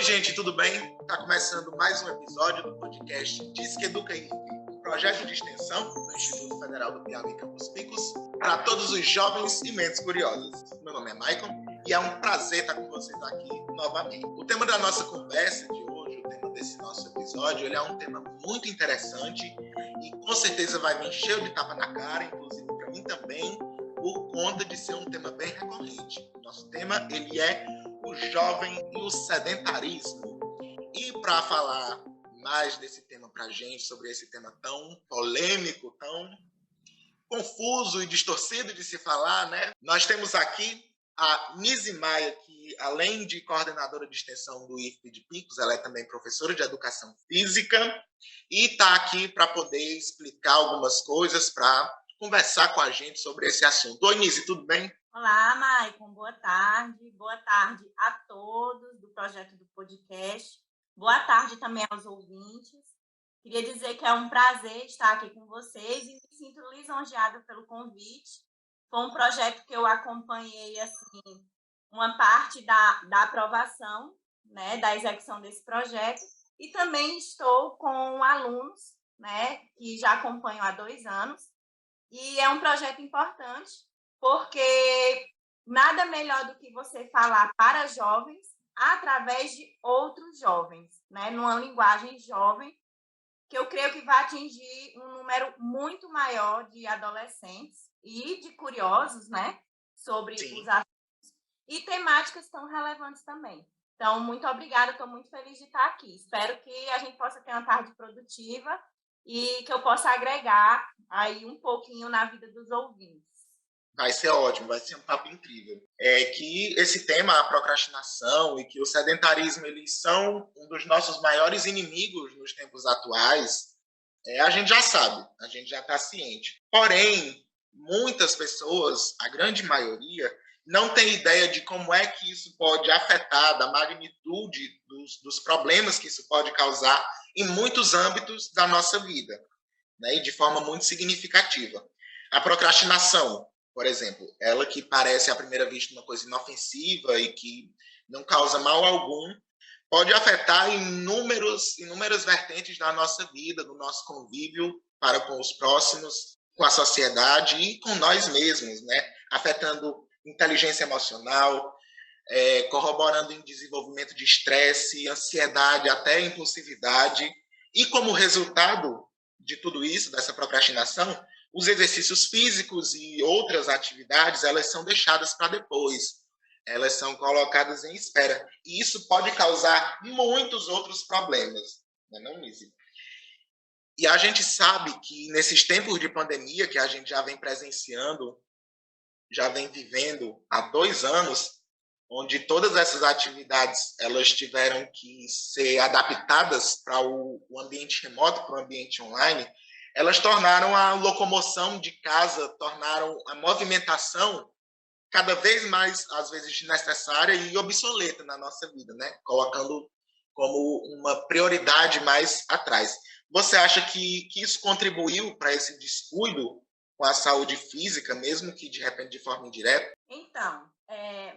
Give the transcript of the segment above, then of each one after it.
Oi, gente, tudo bem? Está começando mais um episódio do podcast Disque Educa IFE, um projeto de extensão do Instituto Federal do Piauí Campos Picos para todos os jovens e mentes curiosas. Meu nome é Maicon e é um prazer estar com vocês aqui novamente. O tema da nossa conversa de hoje, o tema desse nosso episódio, ele é um tema muito interessante e com certeza vai vir cheio de tapa na cara, inclusive para mim também, por conta de ser um tema bem recorrente. Nosso tema, ele é o jovem e o sedentarismo. E para falar mais desse tema para a gente, sobre esse tema tão polêmico, tão confuso e distorcido de se falar, né? Nós temos aqui a Nise Maia, que além de coordenadora de extensão do IFE de Picos, ela é também professora de educação física e está aqui para poder explicar algumas coisas, para conversar com a gente sobre esse assunto. Oi, Nise, tudo bem? Olá, Maicon, boa tarde. Boa tarde a todos do projeto do podcast. Boa tarde também aos ouvintes. Queria dizer que é um prazer estar aqui com vocês e me sinto lisonjeada pelo convite. Foi um projeto que eu acompanhei, assim, uma parte da aprovação, né, da execução desse projeto, e também estou com alunos, né, que já acompanho há 2 anos, e é um projeto importante, porque nada melhor do que você falar para jovens através de outros jovens, né? Numa linguagem jovem, que eu creio que vai atingir um número muito maior de adolescentes e de curiosos, né? Sobre Sim. os assuntos e temáticas tão relevantes também. Então, muito obrigada, estou muito feliz de estar aqui. Espero que a gente possa ter uma tarde produtiva e que eu possa agregar aí um pouquinho na vida dos ouvintes. Vai ser ótimo, vai ser um papo incrível. É que esse tema, a procrastinação e que o sedentarismo, eles são um dos nossos maiores inimigos nos tempos atuais, a gente já sabe, a gente já está ciente. Porém, muitas pessoas, a grande maioria, não tem ideia de como é que isso pode afetar, da magnitude dos problemas que isso pode causar em muitos âmbitos da nossa vida, né? E de forma muito significativa. A procrastinação, por exemplo, ela que parece à primeira vista uma coisa inofensiva e que não causa mal algum, pode afetar inúmeras vertentes da nossa vida, do nosso convívio para com os próximos, com a sociedade e com nós mesmos, né? Afetando inteligência emocional, corroborando em desenvolvimento de estresse, ansiedade, até impulsividade. E como resultado de tudo isso, dessa procrastinação, os exercícios físicos e outras atividades, elas são deixadas para depois. Elas são colocadas em espera. E isso pode causar muitos outros problemas, não é, Nise? E a gente sabe que nesses tempos de pandemia que a gente já vem presenciando, já vem vivendo há 2 anos, onde todas essas atividades elas tiveram que ser adaptadas para o ambiente remoto, para o ambiente online, elas tornaram a locomoção de casa, tornaram a movimentação cada vez mais, às vezes, desnecessária e obsoleta na nossa vida, né? Colocando como uma prioridade mais atrás. Você acha que isso contribuiu para esse descuido com a saúde física, mesmo que, de repente, de forma indireta? Então,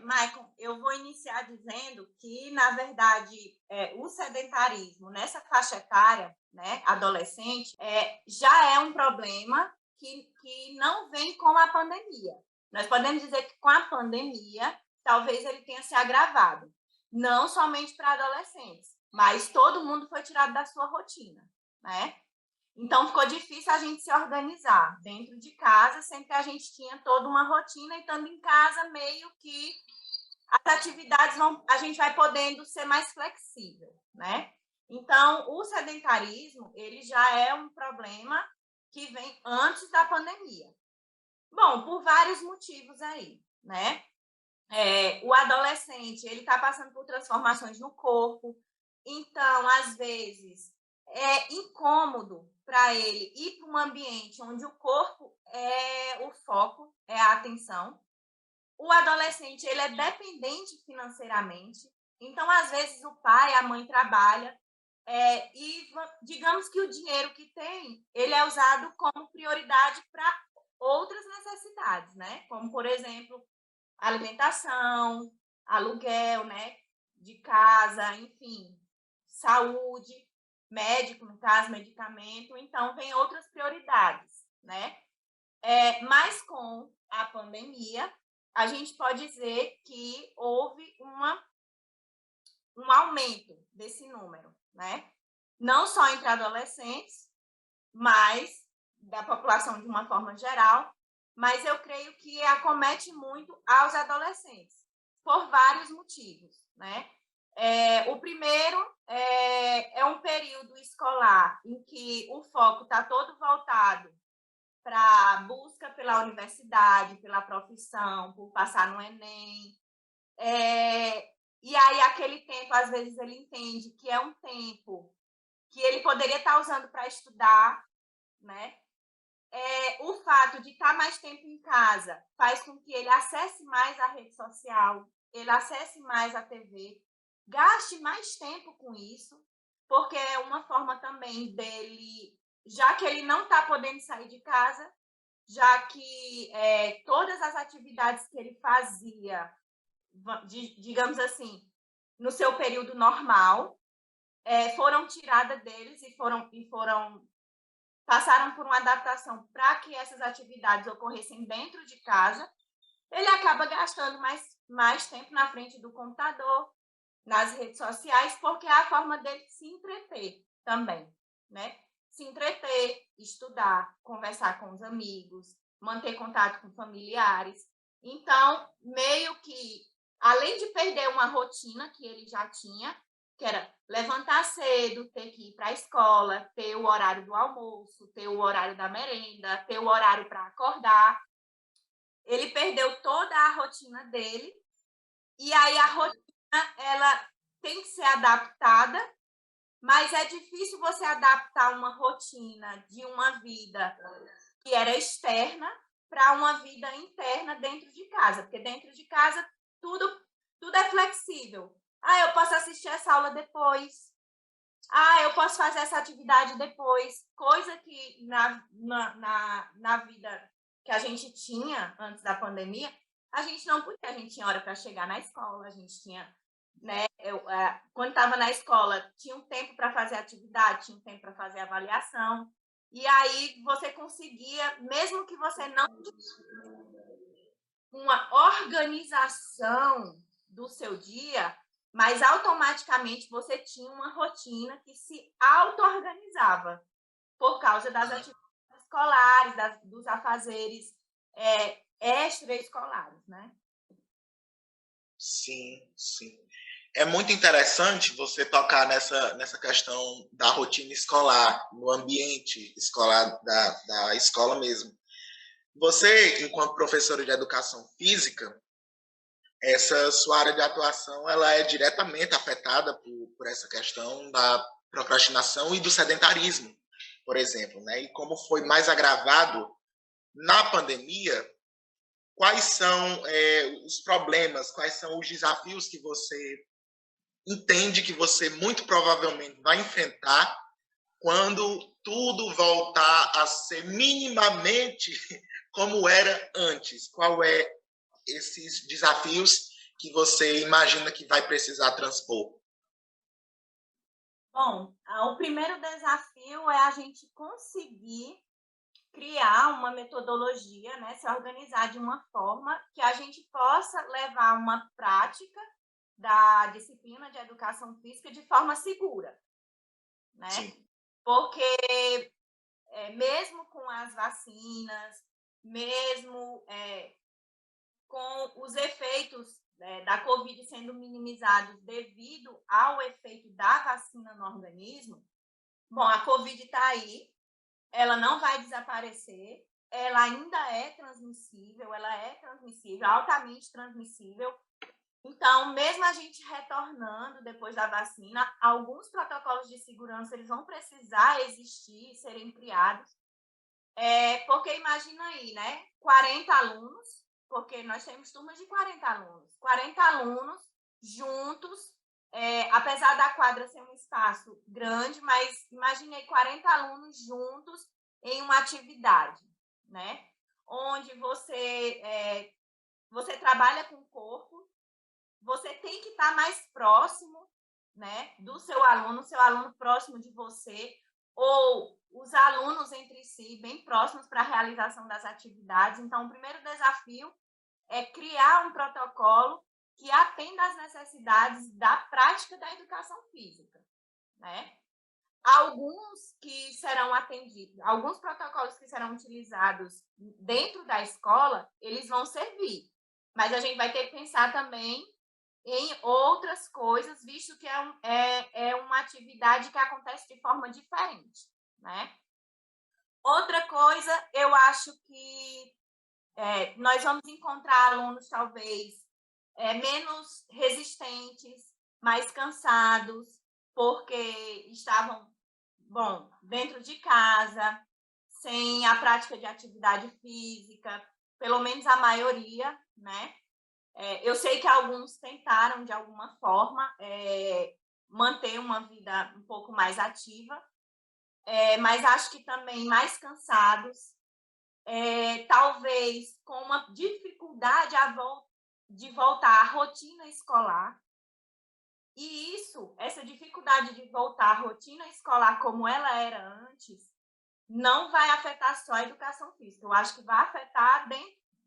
Maicon, eu vou iniciar dizendo que, na verdade, o sedentarismo nessa faixa etária, né, adolescente, já é um problema que não vem com a pandemia. Nós podemos dizer que com a pandemia, talvez ele tenha se agravado, não somente para adolescentes, mas todo mundo foi tirado da sua rotina, né? Então, ficou difícil a gente se organizar dentro de casa, sempre a gente tinha toda uma rotina, e estando em casa, meio que as atividades a gente vai podendo ser mais flexível, né? Então, o sedentarismo, ele já é um problema que vem antes da pandemia. Bom, por vários motivos aí, né? O adolescente, ele está passando por transformações no corpo, então, às vezes, é incômodo para ele ir para um ambiente onde o corpo é o foco, é a atenção. O adolescente, ele é dependente financeiramente, então, às vezes, o pai, a mãe trabalha, e digamos que o dinheiro que tem, ele é usado como prioridade para outras necessidades, né? Como, por exemplo, alimentação, aluguel, né? de casa, enfim, saúde, médico, no caso, medicamento, então vem outras prioridades, né? Mas com a pandemia, a gente pode dizer que houve um aumento desse número, né? Não só entre adolescentes, mas da população de uma forma geral, mas eu creio que acomete muito aos adolescentes, por vários motivos, né? O primeiro é um período escolar em que o foco está todo voltado para a busca pela universidade, pela profissão, por passar no Enem. E aí, aquele tempo, às vezes, ele entende que é um tempo que ele poderia estar usando para estudar, né? O fato de estar mais tempo em casa faz com que ele acesse mais a rede social, ele acesse mais a TV, gaste mais tempo com isso, porque é uma forma também dele, já que ele não está podendo sair de casa, já que todas as atividades que ele fazia, digamos assim, no seu período normal, foram tiradas deles e passaram por uma adaptação para que essas atividades ocorressem dentro de casa, ele acaba gastando mais tempo na frente do computador, nas redes sociais, porque é a forma dele se entreter também, né? Se entreter, estudar, conversar com os amigos, manter contato com familiares. Então, meio que, além de perder uma rotina que ele já tinha, que era levantar cedo, ter que ir para a escola, ter o horário do almoço, ter o horário da merenda, ter o horário para acordar. Ele perdeu toda a rotina dele, e aí a rotina ela tem que ser adaptada, mas é difícil você adaptar uma rotina de uma vida que era externa para uma vida interna dentro de casa, porque dentro de casa tudo é flexível. Eu posso assistir essa aula depois. Eu posso fazer essa atividade depois. Coisa que na vida que a gente tinha antes da pandemia, a gente não podia. A gente tinha hora para chegar na escola, a gente tinha, né? Quando estava na escola, tinha um tempo para fazer atividade, tinha um tempo para fazer avaliação. E aí você conseguia, mesmo que você não uma organização do seu dia, mas automaticamente você tinha uma rotina que se auto-organizava por causa das atividades escolares, dos afazeres extraescolares, né? Sim, sim. É muito interessante você tocar nessa questão da rotina escolar, no ambiente escolar da escola mesmo. Você, enquanto professora de educação física, essa sua área de atuação ela é diretamente afetada por essa questão da procrastinação e do sedentarismo, por exemplo, né? E como foi mais agravado na pandemia, quais são os problemas, quais são os desafios que você entende que você muito provavelmente vai enfrentar quando tudo voltar a ser minimamente como era antes? Qual é esses desafios que você imagina que vai precisar transpor? Bom, o primeiro desafio é a gente conseguir criar uma metodologia, né, se organizar de uma forma que a gente possa levar uma prática da disciplina de educação física de forma segura, né? Sim. Porque mesmo com as vacinas, mesmo com os efeitos da Covid sendo minimizados devido ao efeito da vacina no organismo, bom, a Covid está aí, ela não vai desaparecer, ela ainda é transmissível, altamente transmissível. Então, mesmo a gente retornando depois da vacina, alguns protocolos de segurança eles vão precisar existir, serem criados, porque imagina aí, né? 40 alunos, porque nós temos turmas de 40 alunos. 40 alunos juntos, apesar da quadra ser um espaço grande, mas imaginei 40 alunos juntos em uma atividade, né? Onde você trabalha com o corpo, você tem que estar mais próximo, né, do seu aluno próximo de você, ou os alunos entre si, bem próximos para a realização das atividades. Então, o primeiro desafio é criar um protocolo que atenda às necessidades da prática da educação física, né? Alguns que serão atendidos, alguns protocolos que serão utilizados dentro da escola, eles vão servir, mas a gente vai ter que pensar também em outras coisas, visto que é uma atividade que acontece de forma diferente, né? Outra coisa, eu acho que nós vamos encontrar alunos, talvez, menos resistentes, mais cansados, porque estavam, dentro de casa, sem a prática de atividade física, pelo menos a maioria, né? Eu sei que alguns tentaram, de alguma forma, manter uma vida um pouco mais ativa, mas acho que também mais cansados, talvez com uma dificuldade de voltar à rotina escolar. E essa dificuldade de voltar à rotina escolar como ela era antes, não vai afetar só a educação física. Eu acho que vai afetar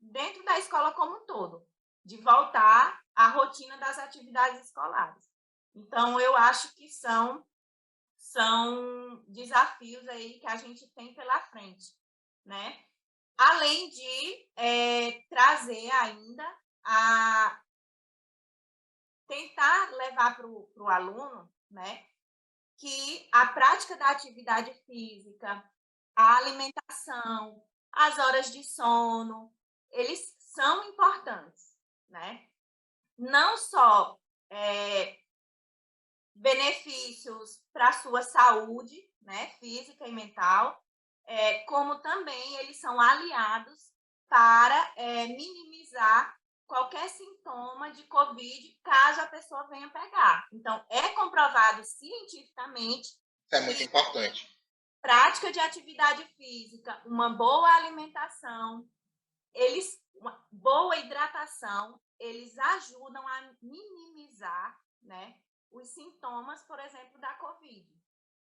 dentro da escola como um todo, de voltar à rotina das atividades escolares. Então, eu acho que são desafios aí que a gente tem pela frente, né? Além de trazer ainda tentar levar para o aluno, né, que a prática da atividade física, a alimentação, as horas de sono, eles são importantes, né? Não só benefícios para a sua saúde, né, física e mental, como também eles são aliados para minimizar qualquer sintoma de Covid, caso a pessoa venha pegar. Então, é comprovado cientificamente. Isso é muito importante. Prática de atividade física, uma boa alimentação, uma boa hidratação, eles ajudam a minimizar, né, os sintomas, por exemplo, da Covid,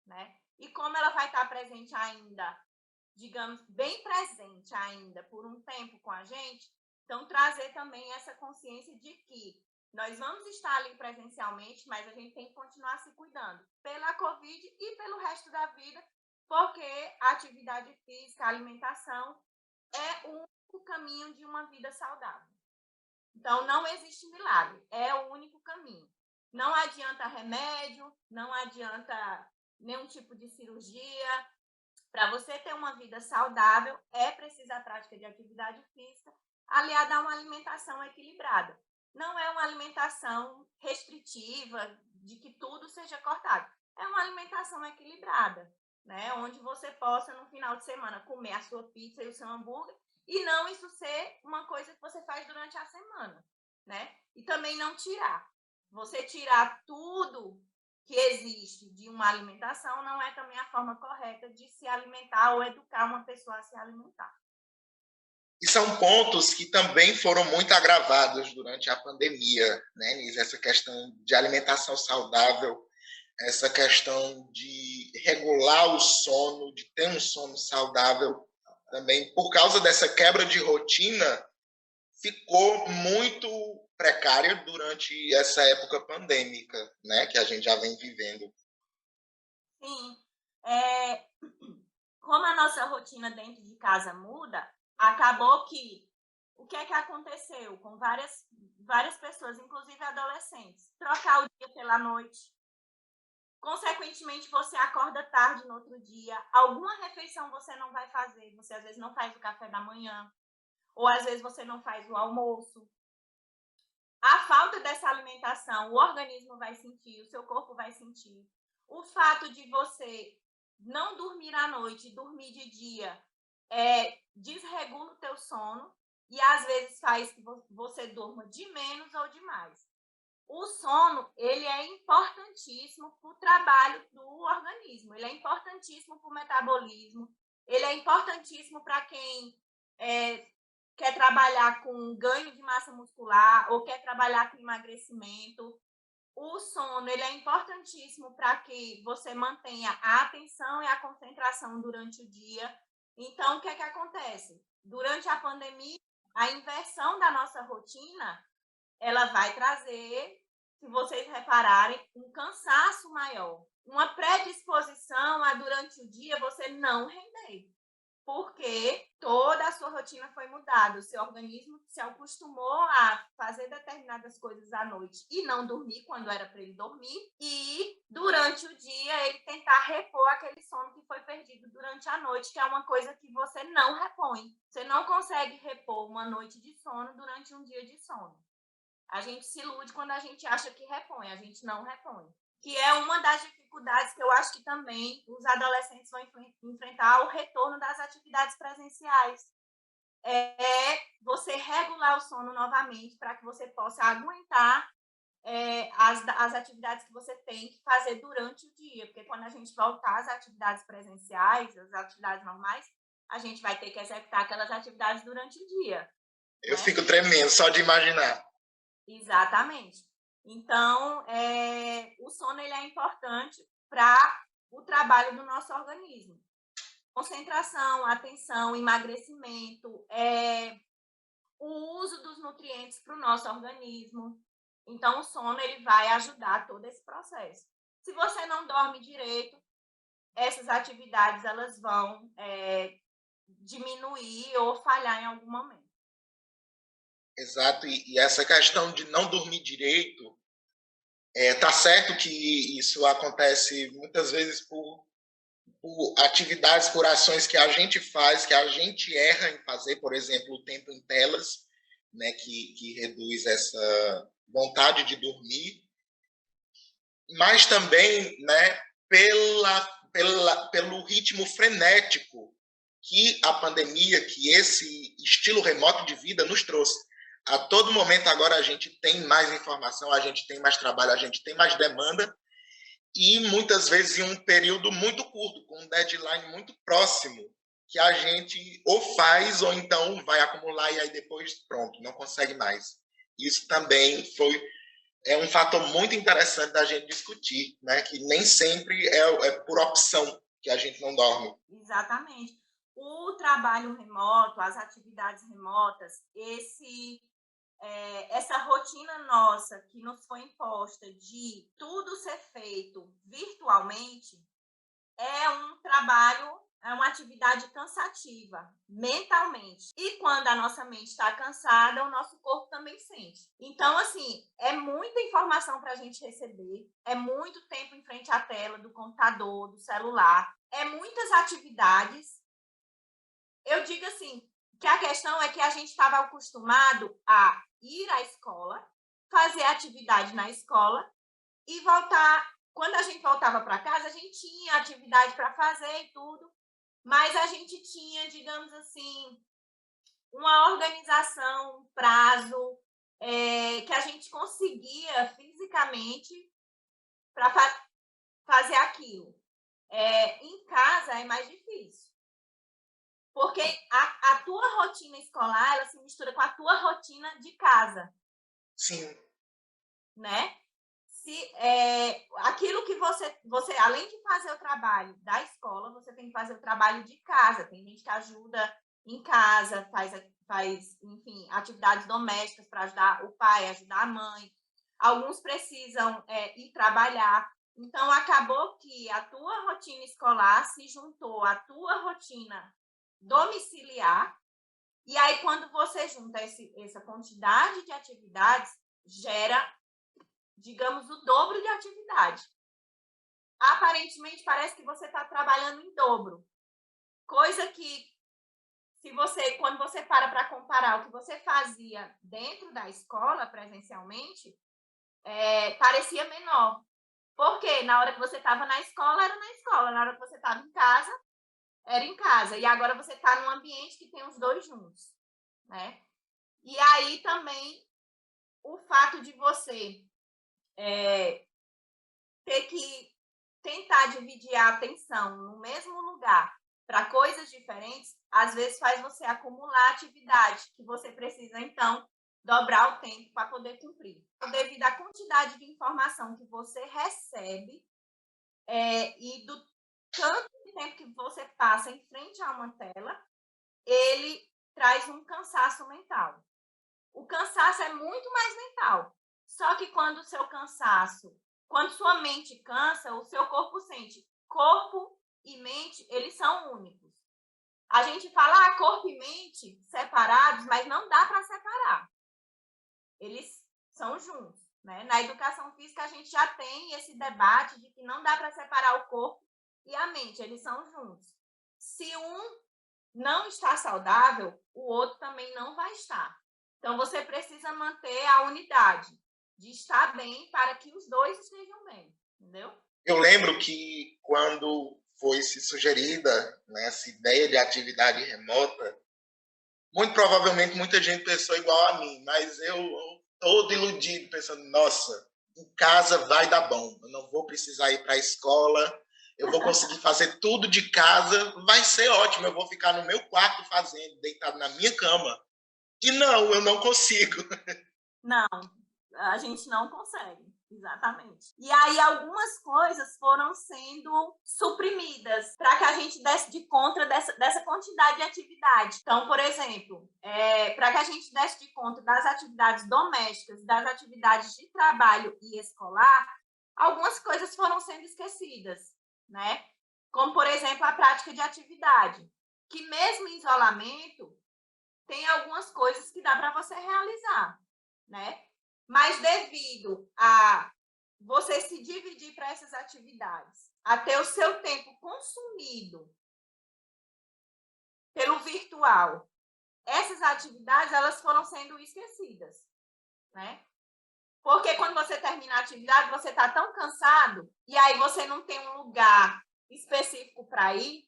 né? E como ela vai estar presente ainda, digamos, bem presente ainda por um tempo com a gente, então trazer também essa consciência de que nós vamos estar ali presencialmente, mas a gente tem que continuar se cuidando pela Covid e pelo resto da vida, porque a atividade física, a alimentação é o único caminho de uma vida saudável. Então, não existe milagre, é o único caminho. Não adianta remédio, não adianta nenhum tipo de cirurgia. Para você ter uma vida saudável, é preciso a prática de atividade física, aliada a uma alimentação equilibrada. Não é uma alimentação restritiva, de que tudo seja cortado. É uma alimentação equilibrada, né? Onde você possa, no final de semana, comer a sua pizza e o seu hambúrguer, e não isso ser uma coisa que você faz durante a semana, né? E também não tirar. Você tirar tudo que existe de uma alimentação não é também a forma correta de se alimentar ou educar uma pessoa a se alimentar. E são pontos que também foram muito agravados durante a pandemia, né, Nise? Essa questão de alimentação saudável, essa questão de regular o sono, de ter um sono saudável também, por causa dessa quebra de rotina, ficou muito precária durante essa época pandêmica, né, que a gente já vem vivendo. Sim. Como a nossa rotina dentro de casa muda, acabou que o que é que aconteceu com várias pessoas, inclusive adolescentes? Trocar o dia pela noite. Consequentemente, você acorda tarde no outro dia. Alguma refeição você não vai fazer. Você, às vezes, não faz o café da manhã. Ou, às vezes, você não faz o almoço. A falta dessa alimentação, o organismo vai sentir, o seu corpo vai sentir. O fato de você não dormir à noite, dormir de dia, desregula o teu sono e, às vezes, faz que você durma de menos ou de mais. O sono, ele é importantíssimo para o trabalho do organismo, ele é importantíssimo para o metabolismo, ele é importantíssimo para quem quer trabalhar com ganho de massa muscular ou quer trabalhar com emagrecimento. O sono ele é importantíssimo para que você mantenha a atenção e a concentração durante o dia. Então, o que é que acontece? Durante a pandemia, a inversão da nossa rotina, ela vai trazer, se vocês repararem, um cansaço maior, uma predisposição a durante o dia você não render, porque toda a sua rotina foi mudada, o seu organismo se acostumou a fazer determinadas coisas à noite e não dormir quando era para ele dormir, e durante o dia ele tentar repor aquele sono que foi perdido durante a noite, que é uma coisa que você não repõe. Você não consegue repor uma noite de sono durante um dia de sono. A gente se ilude quando a gente acha que repõe, a gente não repõe. Que é uma das dificuldades que eu acho que também os adolescentes vão enfrentar o retorno das atividades presenciais. É você regular o sono novamente para que você possa aguentar as atividades que você tem que fazer durante o dia. Porque quando a gente voltar às atividades presenciais, às atividades normais, a gente vai ter que executar aquelas atividades durante o dia. Eu fico tremendo só de imaginar. Exatamente. Então, o sono ele é importante para o trabalho do nosso organismo. Concentração, atenção, emagrecimento, o uso dos nutrientes para o nosso organismo. Então, o sono ele vai ajudar todo esse processo. Se você não dorme direito, essas atividades elas vão diminuir ou falhar em algum momento. Exato, e essa questão de não dormir direito, tá certo que isso acontece muitas vezes por atividades, por ações que a gente faz, que a gente erra em fazer, por exemplo, o tempo em telas, né, que reduz essa vontade de dormir, mas também, né, pelo ritmo frenético que a pandemia, que esse estilo remoto de vida nos trouxe. A todo momento agora a gente tem mais informação, a gente tem mais trabalho, a gente tem mais demanda, e muitas vezes em um período muito curto, com um deadline muito próximo, que a gente ou faz ou então vai acumular e aí depois pronto, não consegue mais. Isso também é um fator muito interessante da gente discutir, né? Que nem sempre é por opção que a gente não dorme. Exatamente. O trabalho remoto, as atividades remotas, essa rotina nossa que nos foi imposta de tudo ser feito virtualmente é um trabalho, é uma atividade cansativa mentalmente. E quando a nossa mente está cansada, o nosso corpo também sente. Então, assim, é muita informação para a gente receber, é muito tempo em frente à tela do computador, do celular, é muitas atividades. Eu digo assim, que a questão é que a gente estava acostumado a ir à escola, fazer atividade na escola e voltar. Quando a gente voltava para casa, a gente tinha atividade para fazer e tudo, mas a gente tinha, digamos assim, uma organização, um prazo, que a gente conseguia fisicamente para fazer aquilo. Em casa é mais difícil. Porque a tua rotina escolar, ela se mistura com a tua rotina de casa. Sim. Né? Aquilo que você, além de fazer o trabalho da escola, você tem que fazer o trabalho de casa. Tem gente que ajuda em casa, faz enfim, atividades domésticas para ajudar o pai, ajudar a mãe. Alguns precisam ir trabalhar. Então, acabou que a tua rotina escolar se juntou à tua rotina domiciliar, e aí quando você junta essa quantidade de atividades, gera, digamos, o dobro de atividade. Aparentemente parece que você está trabalhando em dobro, coisa que quando você para comparar o que você fazia dentro da escola presencialmente, parecia menor. Porque na hora que você estava na escola, era na escola, na hora que você estava em casa, era em casa. E agora você está num ambiente que tem os dois juntos, né? E aí também o fato de você ter que tentar dividir a atenção no mesmo lugar para coisas diferentes, às vezes faz você acumular atividade que você precisa, então, dobrar o tempo para poder cumprir. Devido à quantidade de informação que você recebe e do tanto de tempo que você passa em frente a uma tela, ele traz um cansaço mental. O cansaço é muito mais mental. Só que quando sua mente cansa, o seu corpo sente. Corpo e mente, eles são únicos. A gente fala corpo e mente separados, mas não dá para separar. Eles são juntos, né? Na educação física, a gente já tem esse debate de que não dá para separar o corpo e a mente, eles são juntos. Se um não está saudável, o outro também não vai estar. Então, você precisa manter a unidade de estar bem para que os dois estejam bem, entendeu? Eu lembro que quando foi se sugerida, né, essa ideia de atividade remota, muito provavelmente muita gente pensou igual a mim, mas eu todo iludido, pensando, nossa, em casa vai dar bom, eu não vou precisar ir para a escola, eu vou conseguir fazer tudo de casa, vai ser ótimo, eu vou ficar no meu quarto fazendo, deitado na minha cama. E não, eu não consigo. Não, a gente não consegue, exatamente. E aí algumas coisas foram sendo suprimidas para que a gente desse de conta dessa quantidade de atividade. Então, por exemplo, para que a gente desse de conta das atividades domésticas, das atividades de trabalho e escolar, algumas coisas foram sendo esquecidas, né? Como, por exemplo, a prática de atividade, que mesmo em isolamento, tem algumas coisas que dá para você realizar, né? Mas devido a você se dividir para essas atividades, até o seu tempo consumido pelo virtual, essas atividades elas foram sendo esquecidas, né? Porque quando você termina a atividade, você está tão cansado e aí você não tem um lugar específico para ir,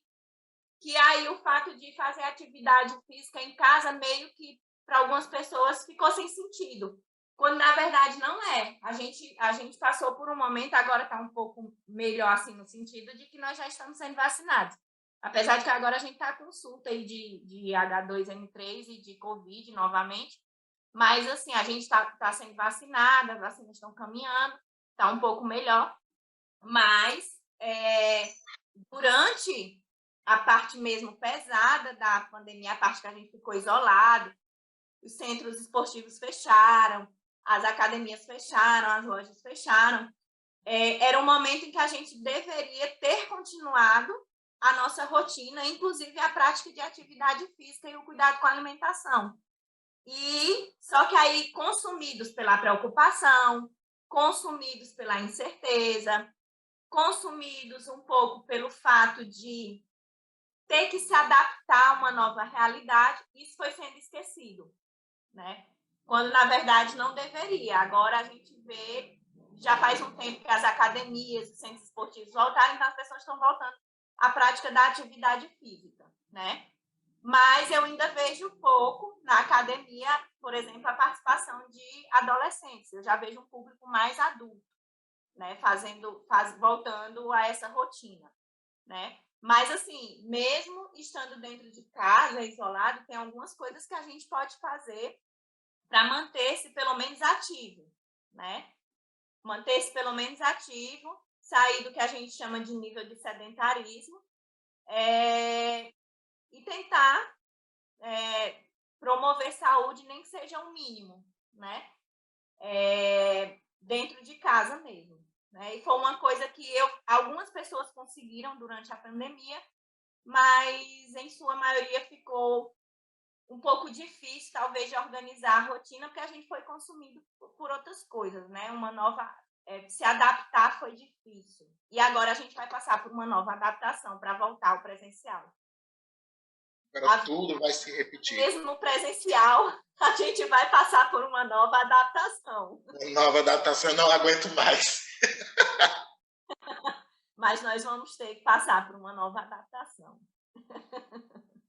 que aí o fato de fazer atividade física em casa meio que para algumas pessoas ficou sem sentido, quando na verdade não é. A gente passou por um momento, agora está um pouco melhor assim no sentido de que nós já estamos sendo vacinados. Apesar de que agora a gente está com surto aí de H2N3 e de Covid novamente, mas assim, a gente está sendo vacinada, as vacinas estão caminhando, está um pouco melhor, mas durante a parte mesmo pesada da pandemia, a parte que a gente ficou isolado, os centros esportivos fecharam, as academias fecharam, as lojas fecharam. Era um momento em que a gente deveria ter continuado a nossa rotina, inclusive a prática de atividade física e o cuidado com a alimentação. E só que aí, consumidos pela preocupação, consumidos pela incerteza, consumidos um pouco pelo fato de ter que se adaptar a uma nova realidade, isso foi sendo esquecido, né? Quando, na verdade, não deveria. Agora a gente vê, já faz um tempo que as academias, os centros esportivos voltaram, então as pessoas estão voltando à prática da atividade física, né? Mas eu ainda vejo pouco na academia, por exemplo, a participação de adolescentes. Eu já vejo um público mais adulto, né? Voltando a essa rotina, né? Mas, assim, mesmo estando dentro de casa, isolado, tem algumas coisas que a gente pode fazer para manter-se pelo menos ativo, né? Manter-se pelo menos ativo, sair do que a gente chama de nível de sedentarismo e tentar promover saúde, nem que seja um mínimo, né? Dentro de casa mesmo. Né? E foi uma coisa que algumas pessoas conseguiram durante a pandemia, mas em sua maioria ficou um pouco difícil, talvez, de organizar a rotina, porque a gente foi consumido por outras coisas, né? Se adaptar foi difícil. E agora a gente vai passar por uma nova adaptação para voltar ao presencial. Agora tudo vai se repetir. Mesmo no presencial, a gente vai passar por uma nova adaptação. Uma nova adaptação, eu não aguento mais. Mas nós vamos ter que passar por uma nova adaptação.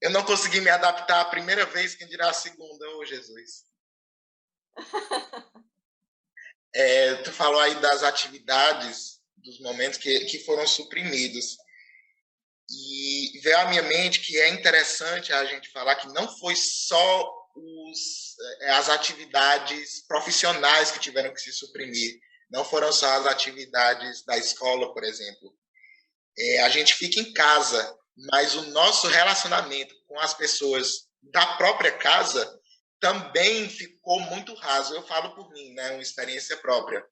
Eu não consegui me adaptar a primeira vez, quem dirá a segunda, ô Jesus. Tu falou aí das atividades, dos momentos que foram suprimidos. E E veio à minha mente que é interessante a gente falar que não foi só as atividades profissionais que tiveram que se suprimir, não foram só as atividades da escola, por exemplo. A gente fica em casa, mas o nosso relacionamento com as pessoas da própria casa também ficou muito raso. Eu falo por mim, né, uma experiência própria.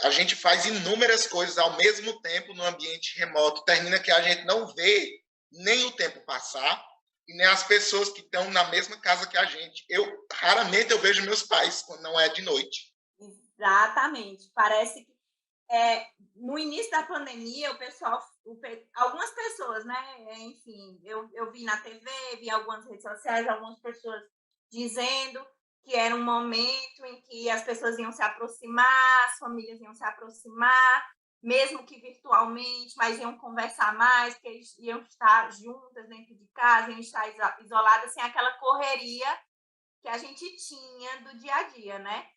A gente faz inúmeras coisas ao mesmo tempo no ambiente remoto, termina que a gente não vê nem o tempo passar e nem as pessoas que estão na mesma casa que a gente. Raramente eu vejo meus pais quando não é de noite. Exatamente. Parece que no início da pandemia, algumas pessoas, né? Enfim, eu vi na TV, vi algumas redes sociais, algumas pessoas dizendo que era um momento em que as pessoas iam se aproximar, as famílias iam se aproximar, mesmo que virtualmente, mas iam conversar mais, que eles iam estar juntas dentro de casa, iam estar isoladas, sem aquela correria que a gente tinha do dia a dia, né?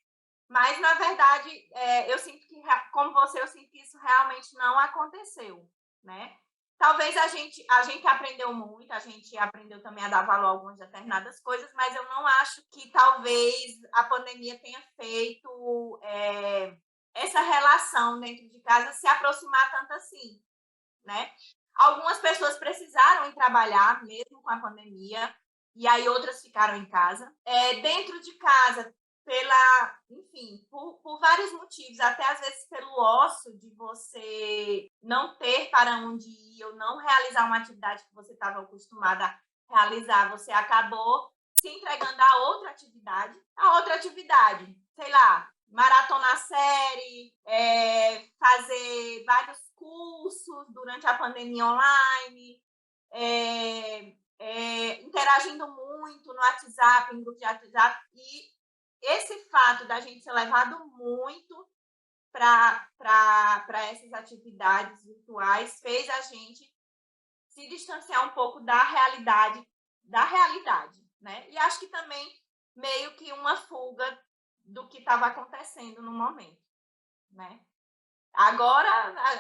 Mas, na verdade, eu sinto que, como você, eu sinto que isso realmente não aconteceu, né? Talvez a gente aprendeu muito, a gente aprendeu também a dar valor a algumas determinadas coisas, mas eu não acho que talvez a pandemia tenha feito essa relação dentro de casa se aproximar tanto assim, né? Algumas pessoas precisaram ir trabalhar mesmo com a pandemia, e aí outras ficaram em casa. Dentro de casa, enfim, por vários motivos, até às vezes pelo ócio de você não ter para onde ir ou não realizar uma atividade que você estava acostumada a realizar, você acabou se entregando a outra atividade, sei lá, maratonar série, fazer vários cursos durante a pandemia online, interagindo muito no WhatsApp, em grupo de WhatsApp, e esse fato da gente ser levado muito para essas atividades virtuais fez a gente se distanciar um pouco da realidade, né? E acho que também meio que uma fuga do que estava acontecendo no momento, né? Agora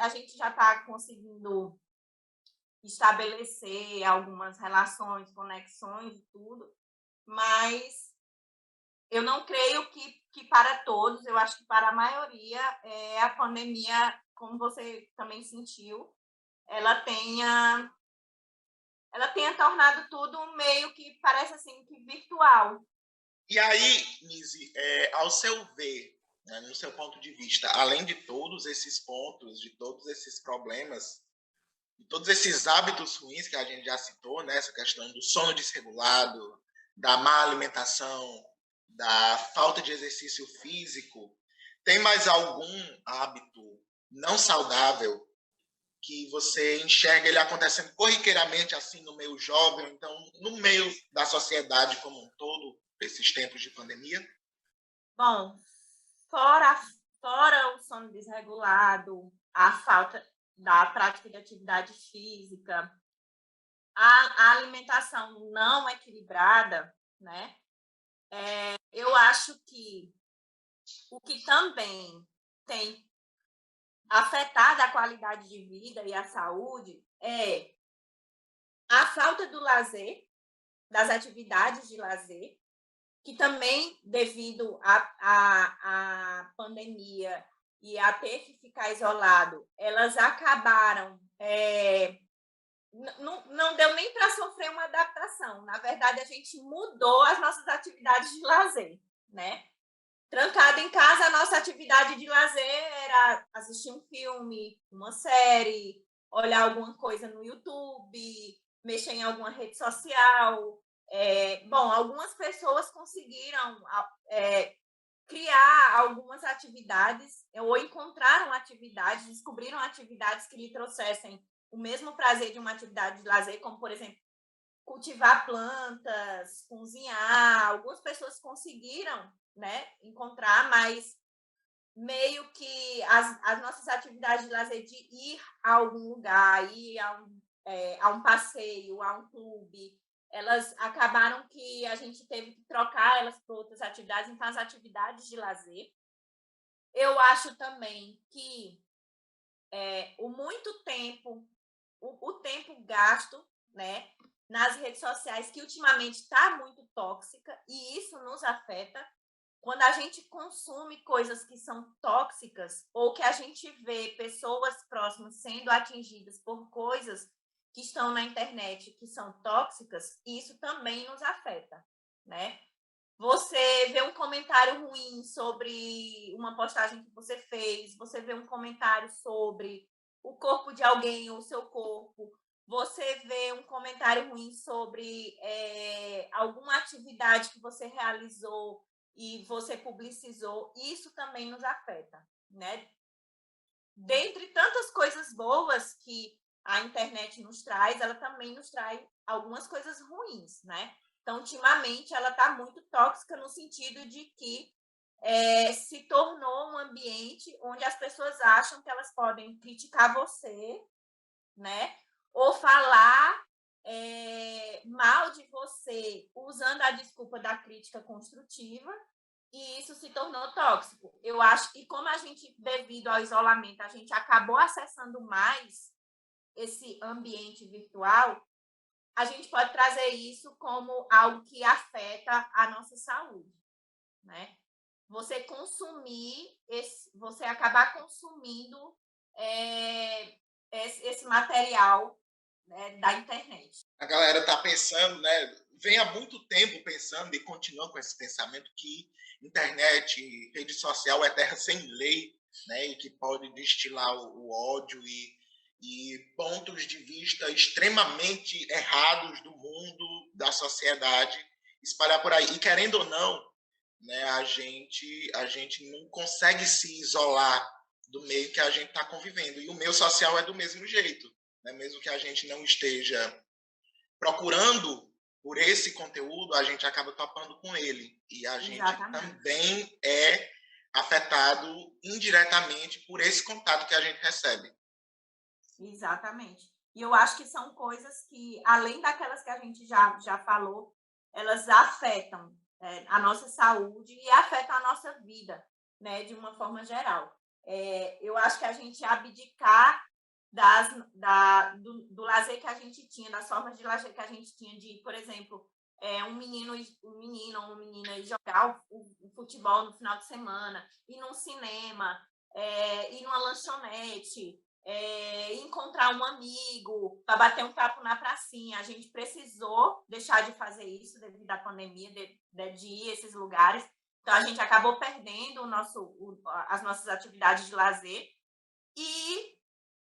a gente já está conseguindo estabelecer algumas relações, conexões e tudo, mas eu não creio que para todos, eu acho que para a maioria, a pandemia, como você também sentiu, ela tenha tornado tudo meio que parece assim que virtual. E aí, Nise, ao seu ver, né, no seu ponto de vista, além de todos esses pontos, de todos esses problemas, de todos esses hábitos ruins que a gente já citou, né, essa questão do sono desregulado, da má alimentação, da falta de exercício físico, tem mais algum hábito não saudável que você enxerga ele acontecendo corriqueiramente assim no meio jovem, então no meio da sociedade como um todo, esses tempos de pandemia? Bom, fora o sono desregulado, a falta da prática de atividade física, a alimentação não equilibrada, né? Eu acho que o que também tem afetado a qualidade de vida e a saúde é a falta do lazer, das atividades de lazer, que também, devido à pandemia e a ter que ficar isolado, elas acabaram... não deu nem para sofrer uma adaptação. Na verdade, a gente mudou as nossas atividades de lazer, né? Trancado em casa, a nossa atividade de lazer era assistir um filme, uma série, olhar alguma coisa no YouTube, mexer em alguma rede social. Bom, algumas pessoas conseguiram criar algumas atividades ou encontraram atividades, descobriram atividades que lhe trouxessem o mesmo prazer de uma atividade de lazer, como, por exemplo, cultivar plantas, cozinhar. Algumas pessoas conseguiram, né, encontrar, mas meio que as nossas atividades de lazer de ir a algum lugar, ir a um passeio, a um clube, elas acabaram que a gente teve que trocar elas por outras atividades, então as atividades de lazer. Eu acho também que o muito tempo o tempo gasto, né, nas redes sociais, que ultimamente está muito tóxica, e isso nos afeta. Quando a gente consome coisas que são tóxicas, ou que a gente vê pessoas próximas sendo atingidas por coisas que estão na internet que são tóxicas, isso também nos afeta, né? Você vê um comentário ruim sobre uma postagem que você fez, você vê um comentário sobre o corpo de alguém ou o seu corpo, você vê um comentário ruim sobre alguma atividade que você realizou e você publicizou, isso também nos afeta, né? Dentre tantas coisas boas que a internet nos traz, ela também nos traz algumas coisas ruins, né? Então, ultimamente, ela está muito tóxica no sentido de que se tornou um ambiente onde as pessoas acham que elas podem criticar você, né? Ou falar mal de você usando a desculpa da crítica construtiva, e isso se tornou tóxico. Eu acho que como a gente, devido ao isolamento, a gente acabou acessando mais esse ambiente virtual, a gente pode trazer isso como algo que afeta a nossa saúde, né? Você consumir, você acabar consumindo esse material, né, da internet. A galera está pensando, né? Vem há muito tempo pensando e continua com esse pensamento que internet, rede social é terra sem lei, né? E que pode destilar o ódio e pontos de vista extremamente errados do mundo, da sociedade, espalhar por aí. E querendo ou não, né? A gente não consegue se isolar do meio que a gente está convivendo. E o meio social é do mesmo jeito, né? Mesmo que a gente não esteja procurando por esse conteúdo, a gente acaba topando com ele. E a gente Exatamente. também é afetado indiretamente por esse contato que a gente recebe. Exatamente. E eu acho que são coisas que, além daquelas que a gente já falou, elas afetam a nossa saúde e afetam a nossa vida, né, de uma forma geral. Eu acho que a gente abdicar do lazer que a gente tinha, das formas de lazer que a gente tinha de, por exemplo, um menino ou uma menina jogar o futebol no final de semana, ir num cinema, ir numa lanchonete, encontrar um amigo para bater um papo na pracinha. A gente precisou deixar de fazer isso devido à pandemia, de ir a esses lugares. Então, a gente acabou perdendo as nossas atividades de lazer. E,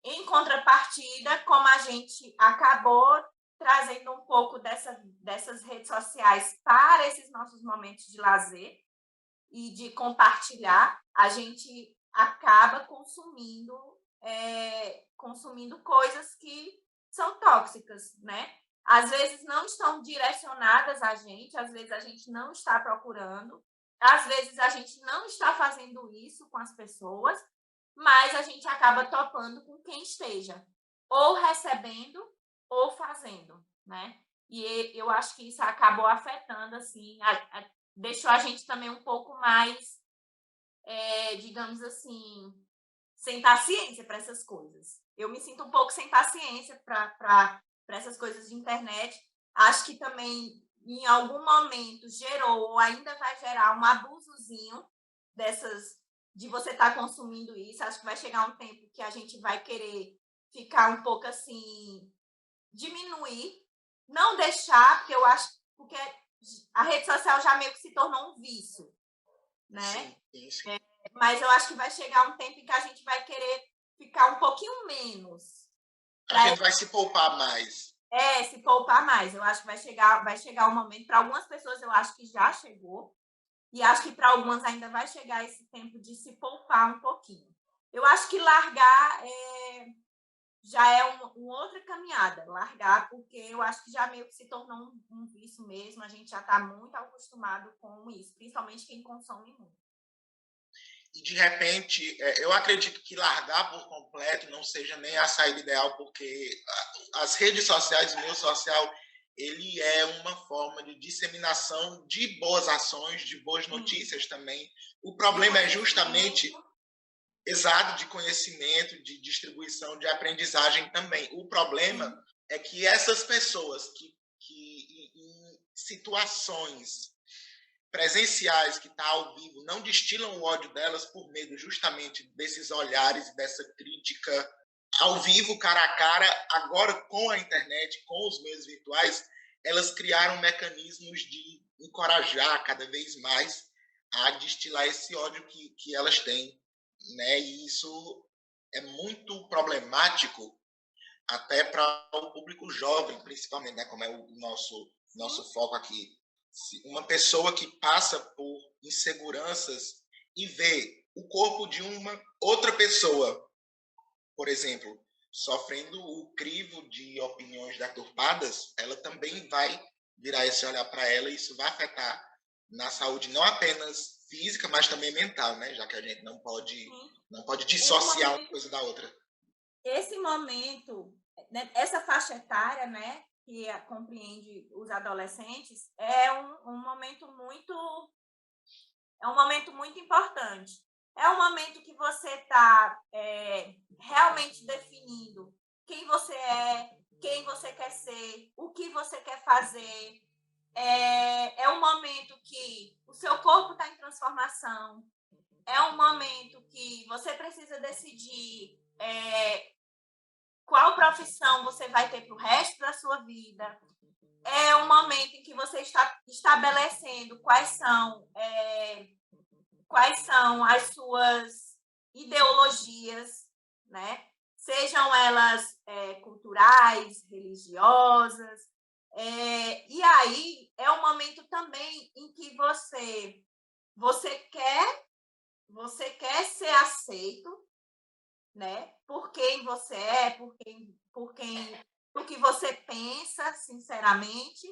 em contrapartida, como a gente acabou trazendo um pouco dessas redes sociais para esses nossos momentos de lazer e de compartilhar, a gente acaba consumindo coisas que são tóxicas, né? Às vezes não estão direcionadas a gente, às vezes a gente não está procurando, às vezes a gente não está fazendo isso com as pessoas, mas a gente acaba topando com quem esteja ou recebendo ou fazendo, né? E eu acho que isso acabou afetando, assim, deixou a gente também um pouco mais, digamos assim, sem paciência para essas coisas. Eu me sinto um pouco sem paciência para essas coisas de internet. Acho que também, em algum momento, gerou ou ainda vai gerar um abusozinho de você estar consumindo isso. Acho que vai chegar um tempo que a gente vai querer ficar um pouco assim, diminuir, não deixar, porque a rede social já meio que se tornou um vício, né? Sim. Mas eu acho que vai chegar um tempo em que a gente vai querer ficar um pouquinho menos. A gente vai se poupar mais. Se poupar mais. Eu acho que vai chegar um momento, para algumas pessoas eu acho que já chegou, e acho que para algumas ainda vai chegar esse tempo de se poupar um pouquinho. Eu acho que largar já é uma outra caminhada, largar, porque eu acho que já meio que se tornou um vício mesmo, a gente já está muito acostumado com isso, principalmente quem consome muito. E, de repente, eu acredito que largar por completo não seja nem a saída ideal, porque as redes sociais, o meio social, ele é uma forma de disseminação de boas ações, de boas notícias também. O problema é justamente exato de conhecimento, de distribuição, de aprendizagem também. O problema é que essas pessoas que em situações presenciais, que está ao vivo, não destilam o ódio delas por medo justamente desses olhares e dessa crítica ao vivo, cara a cara. Agora, com a internet, com os meios virtuais, elas criaram mecanismos de encorajar cada vez mais a destilar esse ódio que elas têm, né? E isso é muito problemático até para o público jovem, principalmente, né? Como é o nosso foco aqui. Uma pessoa que passa por inseguranças e vê o corpo de uma outra pessoa, por exemplo, sofrendo o crivo de opiniões deturpadas, ela também vai virar esse olhar para ela e isso vai afetar na saúde não apenas física, mas também mental, né? Já que a gente não pode dissociar uma coisa da outra. Esse momento, né, essa faixa etária, né, que compreende os adolescentes, é um momento muito importante. É um momento que você está realmente definindo quem você é, quem você quer ser, o que você quer fazer. É um momento que o seu corpo está em transformação. É um momento que você precisa decidir qual profissão você vai ter para o resto da sua vida. É um momento em que você está estabelecendo quais são as suas ideologias, né? Sejam elas culturais, religiosas. E aí é um momento também em que você quer ser aceito, né? Por quem você é, por que você pensa, sinceramente.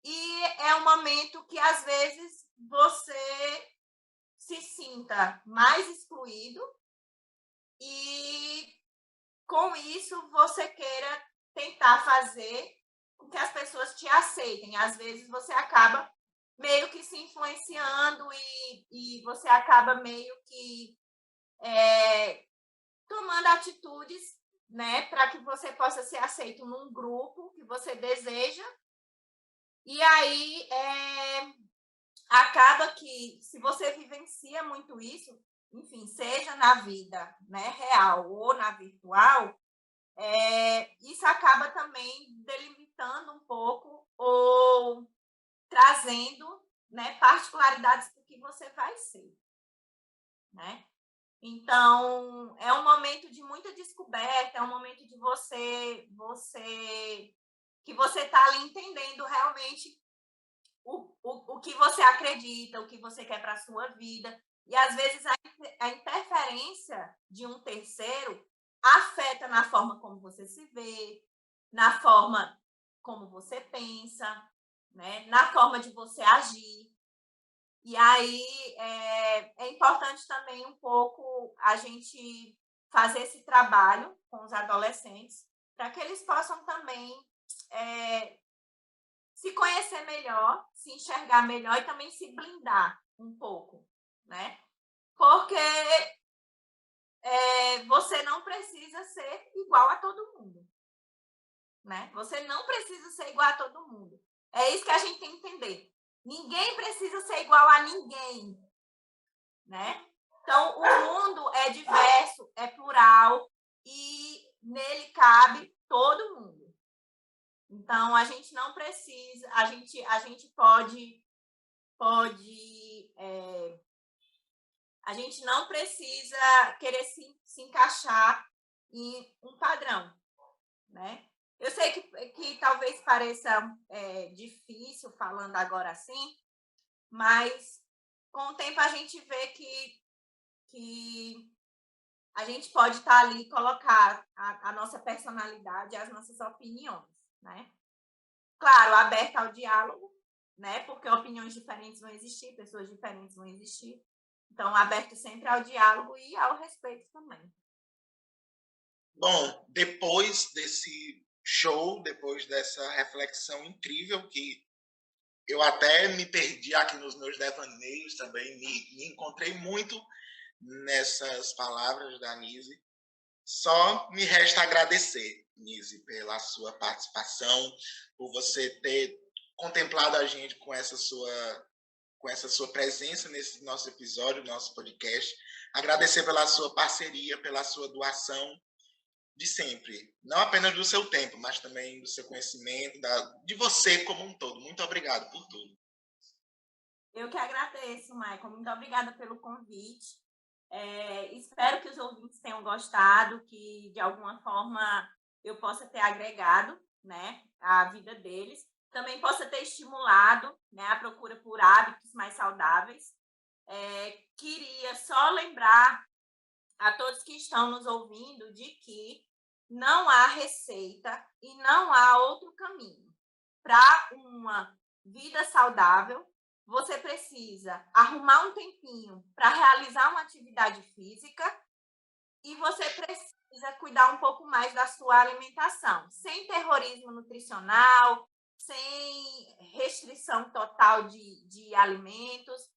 E é um momento que, às vezes, você se sinta mais excluído e, com isso, você queira tentar fazer com que as pessoas te aceitem. Às vezes, você acaba meio que se influenciando e você acaba meio que tomando atitudes, né, para que você possa ser aceito num grupo que você deseja. E aí acaba que, se você vivencia muito isso, enfim, seja na vida, né, real ou na virtual, isso acaba também delimitando um pouco ou trazendo, né, particularidades do que você vai ser, né? Então, é um momento de muita descoberta, é um momento de que você está ali entendendo realmente o que você acredita, o que você quer para a sua vida. E, às vezes, a interferência de um terceiro afeta na forma como você se vê, na forma como você pensa, né? Na forma de você agir. E aí é importante também um pouco a gente fazer esse trabalho com os adolescentes para que eles possam também se conhecer melhor, se enxergar melhor e também se blindar um pouco, né? Porque você não precisa ser igual a todo mundo, né? Você não precisa ser igual a todo mundo. É isso que a gente tem que entender. Ninguém precisa ser igual a ninguém, né? Então, o mundo é diverso, é plural e nele cabe todo mundo. Então, a gente não precisa, a gente pode a gente não precisa querer se encaixar em um padrão, né? Eu sei que talvez pareça difícil falando agora assim, mas com o tempo a gente vê que a gente pode estar ali e colocar a nossa personalidade, as nossas opiniões, né? Claro, aberta ao diálogo, né? Porque opiniões diferentes vão existir, pessoas diferentes vão existir. Então, aberto sempre ao diálogo e ao respeito também. Bom, depois desse show, depois dessa reflexão incrível, que eu até me perdi aqui nos meus devaneios também, me encontrei muito nessas palavras da Nise. Só me resta agradecer, Nise, pela sua participação, por você ter contemplado a gente com essa sua presença nesse nosso episódio, nosso podcast. Agradecer pela sua parceria, pela sua doação de sempre. Não apenas do seu tempo, mas também do seu conhecimento, de você como um todo. Muito obrigado por tudo. Eu que agradeço, Michael. Muito obrigada pelo convite. Espero que os ouvintes tenham gostado, que de alguma forma eu possa ter agregado, né, a vida deles. Também possa ter estimulado, né, a procura por hábitos mais saudáveis. Queria só lembrar a todos que estão nos ouvindo de que não há receita e não há outro caminho. Para uma vida saudável, você precisa arrumar um tempinho para realizar uma atividade física e você precisa cuidar um pouco mais da sua alimentação, sem terrorismo nutricional, sem restrição total de alimentos.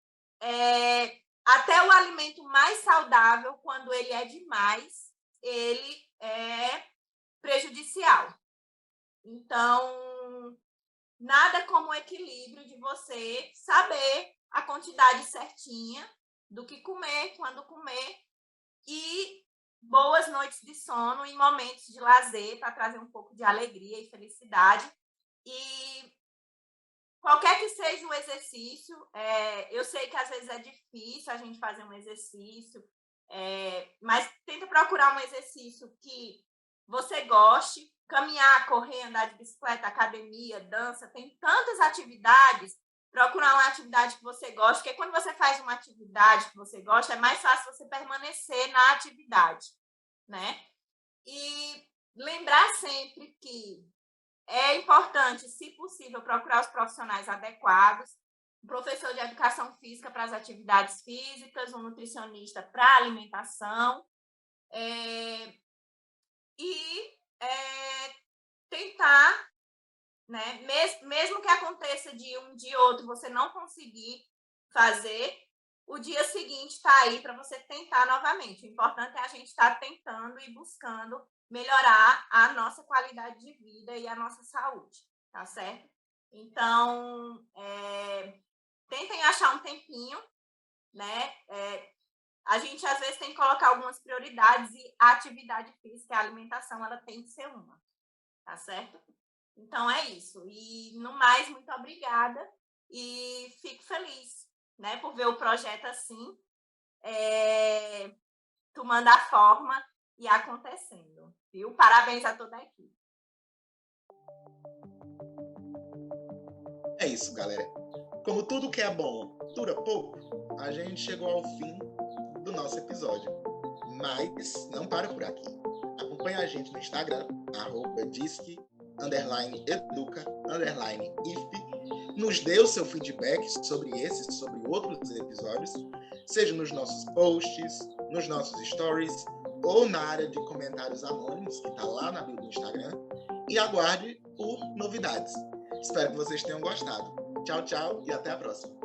Até o alimento mais saudável, quando ele é demais, ele é prejudicial. Então, nada como o equilíbrio de você saber a quantidade certinha do que comer, quando comer, e boas noites de sono e momentos de lazer para trazer um pouco de alegria e felicidade. E qualquer que seja o exercício, eu sei que às vezes é difícil a gente fazer um exercício, mas tenta procurar um exercício que você goste. Caminhar, correr, andar de bicicleta, academia, dança, tem tantas atividades. Procurar uma atividade que você gosta, porque quando você faz uma atividade que você gosta, é mais fácil você permanecer na atividade, né? E lembrar sempre que é importante, se possível, procurar os profissionais adequados, um professor de educação física para as atividades físicas, um nutricionista para a alimentação, tentar, né, mesmo que aconteça de um dia ou outro você não conseguir fazer, o dia seguinte está aí para você tentar novamente. O importante é a gente estar tentando e buscando melhorar a nossa qualidade de vida e a nossa saúde, tá certo? Então, tentem achar um tempinho, né? A gente, às vezes, tem que colocar algumas prioridades e a atividade física e a alimentação, ela tem que ser uma, tá certo? Então, é isso. E, no mais, muito obrigada e fico feliz, né, por ver o projeto assim, tomando a forma e acontecendo, viu? Parabéns a toda a equipe. É isso, galera. Como tudo que é bom dura pouco, a gente chegou ao fim do nosso episódio. Mas não para por aqui. Acompanhe a gente no Instagram, @disque_educa_if. Nos dê o seu feedback sobre esse e sobre outros episódios, seja nos nossos posts, nos nossos stories ou na área de comentários anônimos que está lá na bio do Instagram. E aguarde por novidades. Espero que vocês tenham gostado. Tchau, tchau e até a próxima.